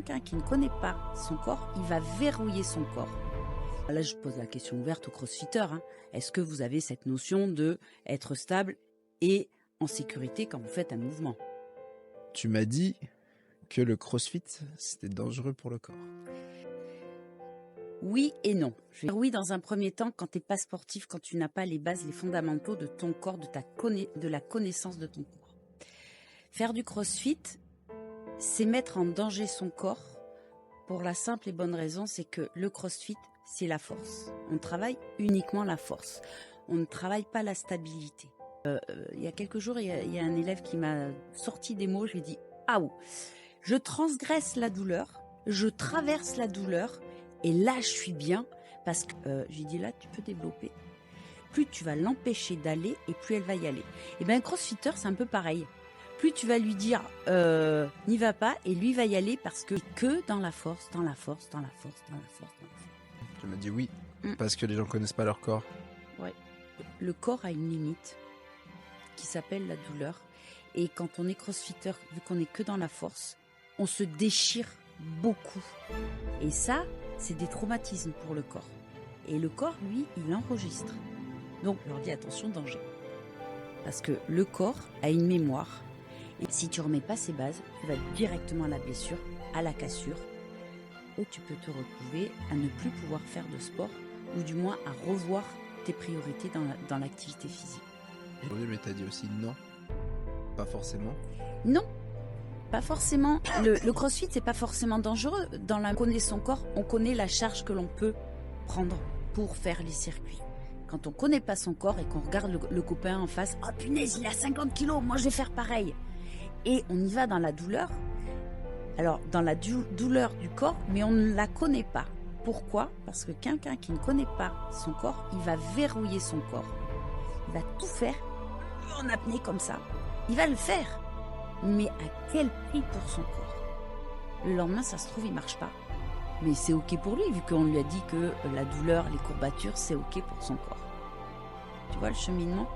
Quelqu'un qui ne connaît pas son corps, il va verrouiller son corps. Là, je pose la question ouverte aux crossfitters. Est-ce que vous avez cette notion de être stable et en sécurité quand vous faites un mouvement? Tu m'as dit que le crossfit, c'était dangereux pour le corps. Oui et non. Je vais dire oui dans un premier temps quand tu n'es pas sportif, quand tu n'as pas les bases, les fondamentaux de ton corps, de la connaissance de ton corps. Faire du crossfit, c'est mettre en danger son corps pour la simple et bonne raison, c'est que le crossfit, c'est la force. On travaille uniquement la force. On ne travaille pas la stabilité. Il y a quelques jours, il y a un élève qui m'a sorti des mots, je lui ai dit « Ah, je transgresse la douleur, je traverse la douleur, et là, je suis bien, parce que j'ai dit là, tu peux développer. Plus tu vas l'empêcher d'aller, et plus elle va y aller. » Et bien, un crossfitter, c'est un peu pareil. Plus tu vas lui dire n'y va pas, et lui va y aller parce que dans la force, dans la force, dans la force, dans la force, dans la force. Tu m'as dit oui, parce que les gens connaissent pas leur corps. Ouais. Le corps a une limite qui s'appelle la douleur. Et quand on est crossfitter, vu qu'on n'est que dans la force, on se déchire beaucoup. Et ça, c'est des traumatismes pour le corps. Et le corps, lui, il enregistre. Donc, on leur dit attention, danger. Parce que le corps a une mémoire. Et si tu remets pas ses bases, tu vas directement à la blessure, à la cassure, où tu peux te retrouver à ne plus pouvoir faire de sport, ou du moins à revoir tes priorités dans l'activité physique. Oui, mais t'as dit aussi non. Pas forcément. Non, pas forcément. Le crossfit, c'est pas forcément dangereux. Dans la connaît son corps, on connaît la charge que l'on peut prendre pour faire les circuits. Quand on connaît pas son corps et qu'on regarde le copain en face, oh punaise, il a 50 kilos, moi je vais faire pareil. Et on y va dans la douleur. Alors, dans la douleur du corps, mais on ne la connaît pas. Pourquoi? Parce que quelqu'un qui ne connaît pas son corps, il va verrouiller son corps. Il va tout faire en apnée comme ça. Il va le faire. Mais à quel prix pour son corps? Le lendemain, ça se trouve, il marche pas. Mais c'est ok pour lui, vu qu'on lui a dit que la douleur, les courbatures, c'est ok pour son corps. Tu vois le cheminement?